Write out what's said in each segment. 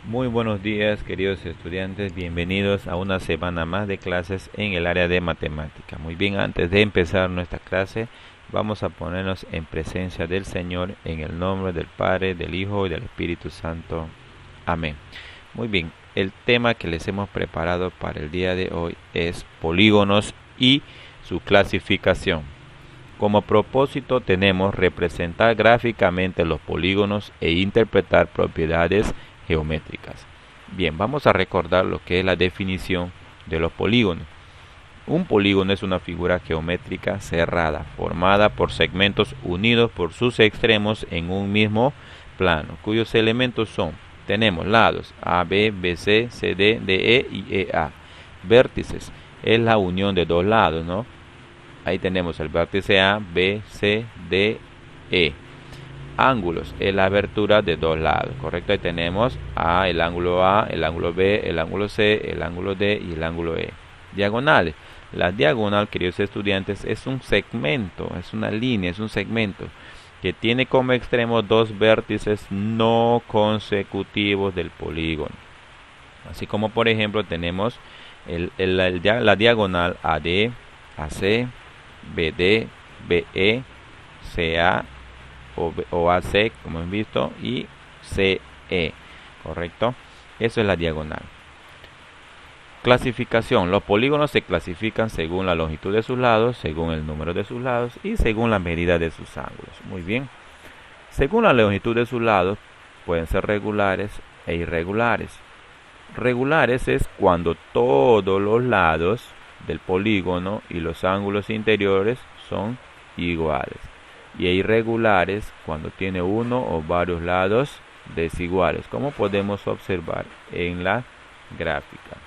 Muy buenos días, queridos estudiantes, bienvenidos a una semana más de clases en el área de matemática. Muy bien, antes de empezar nuestra clase, vamos a ponernos en presencia del Señor en el nombre del Padre, del Hijo y del Espíritu Santo. Amén. Muy bien, el tema que les hemos preparado para el día de hoy es polígonos y su clasificación. Como propósito tenemos representar gráficamente los polígonos e interpretar propiedades geométricas. Bien, vamos a recordar lo que es la definición de los polígonos. Un polígono es una figura geométrica cerrada, formada por segmentos unidos por sus extremos en un mismo plano, cuyos elementos tenemos lados A, B, BC, CD, DE y EA. Vértices es la unión de dos lados, ¿no? Ahí tenemos el vértice A, B, C, D, E. Ángulos es la abertura de dos lados, ¿correcto? Ahí tenemos el ángulo B, el ángulo C, el ángulo D y el ángulo E. Diagonales. La diagonal, queridos estudiantes, es un segmento, es una línea, es un segmento que tiene como extremo dos vértices no consecutivos del polígono. Así como, por ejemplo, tenemos la diagonal AD, AC, BD, BE, CA o AC, como hemos visto, y CE, ¿correcto? Eso es la diagonal. Clasificación. Los polígonos se clasifican según la longitud de sus lados, según el número de sus lados y según la medida de sus ángulos. Muy bien. Según la longitud de sus lados, pueden ser regulares e irregulares. Regulares es cuando todos los lados del polígono y los ángulos interiores son iguales. Y irregulares cuando tiene uno o varios lados desiguales, como podemos observar en la gráfica.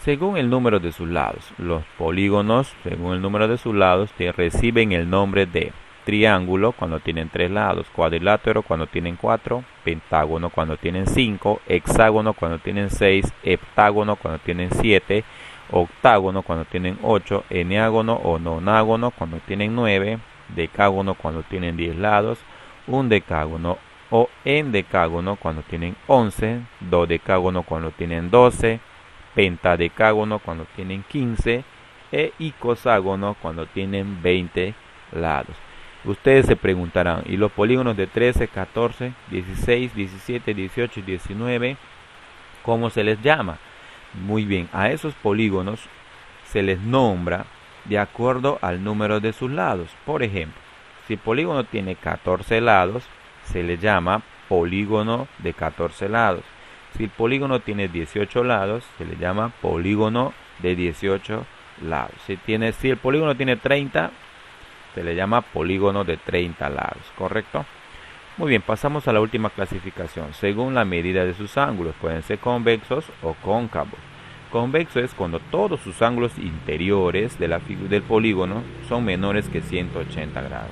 Según el número de sus lados, los polígonos, según el número de sus lados, reciben el nombre de triángulo cuando tienen 3 lados, cuadrilátero cuando tienen 4, pentágono cuando tienen 5, hexágono cuando tienen 6, heptágono cuando tienen 7, octágono cuando tienen 8, eneágono o nonágono cuando tienen 9, decágono cuando tienen 10 lados, un decágono o endecágono cuando tienen 11, dodecágono cuando tienen 12, pentadecágono cuando tienen 15 e icoságono cuando tienen 20 lados. Ustedes se preguntarán, ¿y los polígonos de 13, 14, 16, 17, 18 y 19, cómo se les llama? Muy bien, a esos polígonos se les nombra de acuerdo al número de sus lados. Por ejemplo, si el polígono tiene 14 lados, se le llama polígono de 14 lados. Si el polígono tiene 18 lados, se le llama polígono de 18 lados. Si el polígono tiene 30, se le llama polígono de 30 lados, ¿correcto? Muy bien, pasamos a la última clasificación. Según la medida de sus ángulos, pueden ser convexos o cóncavos. Convexo es cuando todos sus ángulos interiores del polígono son menores que 180 grados.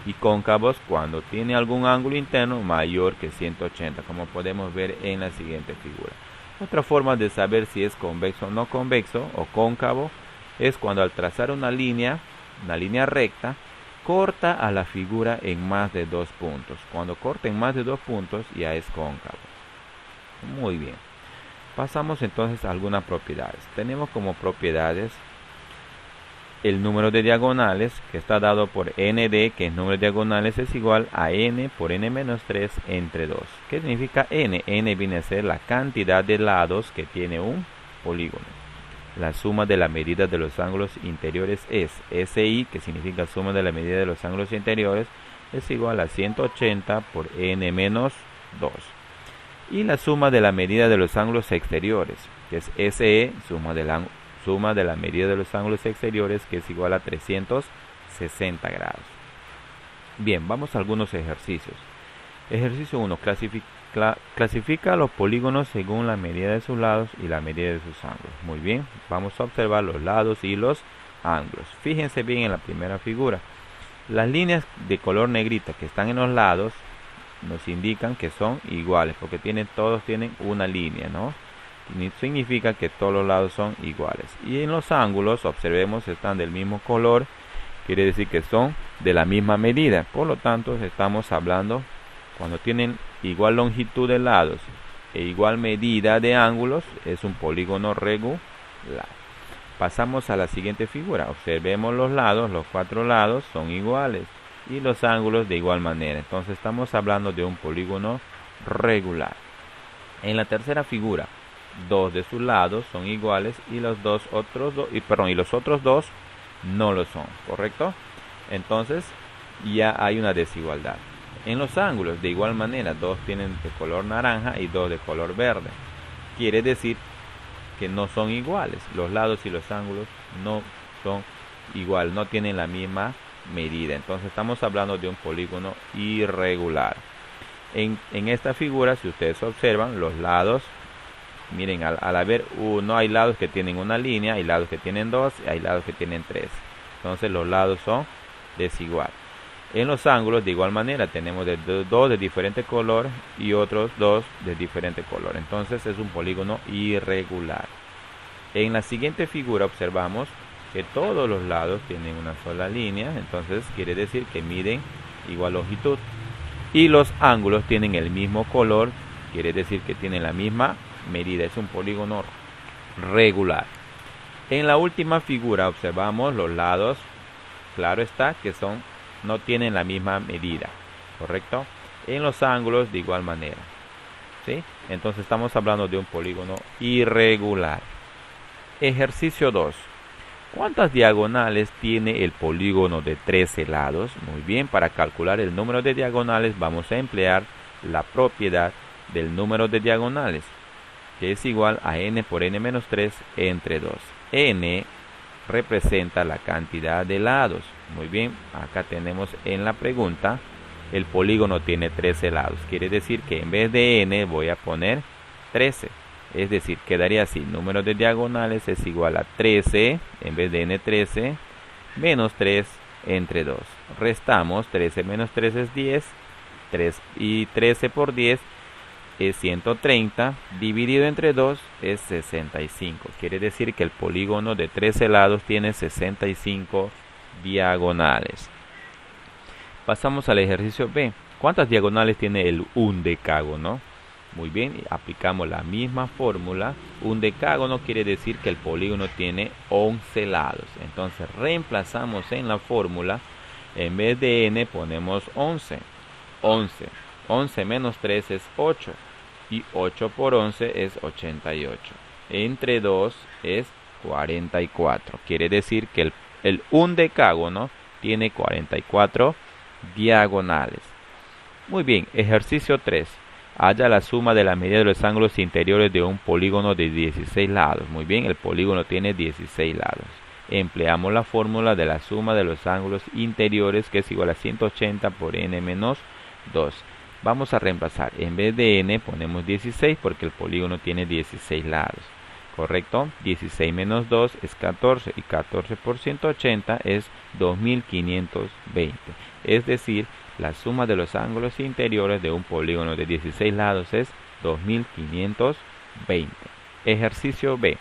Y cóncavos cuando tiene algún ángulo interno mayor que 180, como podemos ver en la siguiente figura. Otra forma de saber si es convexo o no convexo o cóncavo es cuando al trazar una línea recta, corta a la figura en más de 2 puntos. Cuando corta en más de 2 puntos ya es cóncavo. Muy bien. Pasamos entonces a algunas propiedades. Tenemos como propiedades el número de diagonales, que está dado por nd, que el número de diagonales es igual a n por n menos 3 entre 2. ¿Qué significa n? N viene a ser la cantidad de lados que tiene un polígono. La suma de la medida de los ángulos interiores es SI, que significa suma de la medida de los ángulos interiores, es igual a 180 por n menos 2. Y la suma de la medida de los ángulos exteriores, que es SE, suma de la medida de los ángulos exteriores, que es igual a 360 grados. Bien, vamos a algunos ejercicios. Ejercicio 1. Clasifica los polígonos según la medida de sus lados y la medida de sus ángulos. Muy bien, vamos a observar los lados y los ángulos. Fíjense bien en la primera figura. Las líneas de color negrita que están en los lados nos indican que son iguales, porque todos tienen una línea, ¿no? Significa que todos los lados son iguales. Y en los ángulos, observemos, están del mismo color, quiere decir que son de la misma medida. Por lo tanto, estamos hablando, cuando tienen igual longitud de lados e igual medida de ángulos, es un polígono regular. Pasamos a la siguiente figura. Observemos los lados, los 4 lados son iguales y los ángulos de igual manera. Entonces estamos hablando de un polígono regular. En la tercera figura, 2 de sus lados son iguales y los otros dos no lo son, ¿correcto? Entonces ya hay una desigualdad. En los ángulos de igual manera, 2 tienen de color naranja y 2 de color verde. Quiere decir que no son iguales. Los lados y los ángulos no son igual, no tienen la misma medida. Entonces estamos hablando de un polígono irregular. En esta figura, si ustedes observan, los lados, miren, al haber uno, hay lados que tienen una línea, hay lados que tienen 2 y hay lados que tienen 3. Entonces los lados son desiguales. En los ángulos de igual manera tenemos 2 de diferente color y otros 2 de diferente color. Entonces es un polígono irregular. En la siguiente figura observamos que todos los lados tienen una sola línea. Entonces quiere decir que miden igual longitud. Y los ángulos tienen el mismo color. Quiere decir que tienen la misma medida. Es un polígono regular. En la última figura observamos los lados. Claro está que no tienen la misma medida, ¿correcto? En los ángulos de igual manera, ¿sí? Entonces estamos hablando de un polígono irregular. Ejercicio 2. ¿Cuántas diagonales tiene el polígono de 13 lados? Muy bien, para calcular el número de diagonales vamos a emplear la propiedad del número de diagonales, que es igual a n por n menos 3 entre 2. N representa la cantidad de lados. Muy bien, acá tenemos en la pregunta, el polígono tiene 13 lados. Quiere decir que en vez de n voy a poner 13. Es decir, quedaría así, número de diagonales es igual a 13, en vez de n 13, menos 3 entre 2. Restamos, 13 menos 3 es 10, 3 y 13 por 10 es 130, dividido entre 2 es 65. Quiere decir que el polígono de 13 lados tiene 65 diagonales. Pasamos al ejercicio B. ¿Cuántas diagonales tiene el undecágono? Muy bien, aplicamos la misma fórmula. Undecágono quiere decir que el polígono tiene 11 lados. Entonces reemplazamos en la fórmula, en vez de n ponemos 11. 11 menos 3 es 8. Y 8 por 11 es 88. Entre 2 es 44. Quiere decir que el undecágono tiene 44 diagonales. Muy bien, ejercicio 3. Halla la suma de la medida de los ángulos interiores de un polígono de 16 lados. Muy bien, el polígono tiene 16 lados. Empleamos la fórmula de la suma de los ángulos interiores, que es igual a 180 por n menos 2. Vamos a reemplazar, en vez de n ponemos 16 porque el polígono tiene 16 lados, ¿correcto? 16 menos 2 es 14 y 14 por 180 es 2520. Es decir, la suma de los ángulos interiores de un polígono de 16 lados es 2520. Ejercicio B.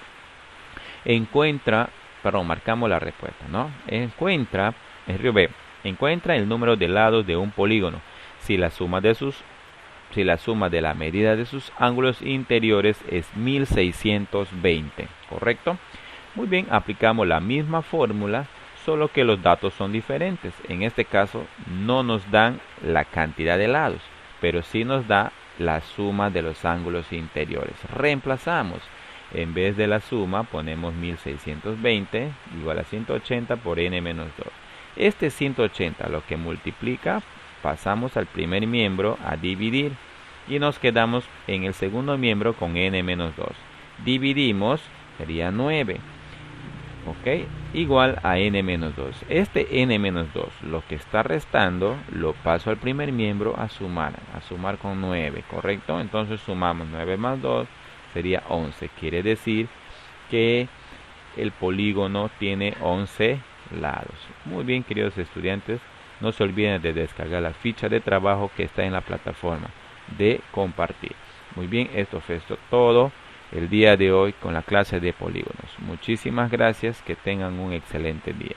Marcamos la respuesta, ¿no? Ejercicio B. Encuentra el número de lados de un polígono si la suma de la medida de sus ángulos interiores es 1620, ¿correcto? Muy bien, aplicamos la misma fórmula, solo que los datos son diferentes. En este caso no nos dan la cantidad de lados, pero sí nos da la suma de los ángulos interiores. Reemplazamos, en vez de la suma ponemos 1620 igual a 180 por n menos 2. Este 180 lo que multiplica, pasamos al primer miembro a dividir y nos quedamos en el segundo miembro con n menos 2. Dividimos, sería 9. ¿Ok? Igual a n menos 2. Este n menos 2, lo que está restando, lo paso al primer miembro a sumar con 9, ¿correcto? Entonces sumamos 9 más 2, sería 11. Quiere decir que el polígono tiene 11 lados. Muy bien, queridos estudiantes, no se olviden de descargar la ficha de trabajo que está en la plataforma de compartir. Muy bien, esto fue todo el día de hoy con la clase de polígonos. Muchísimas gracias, que tengan un excelente día.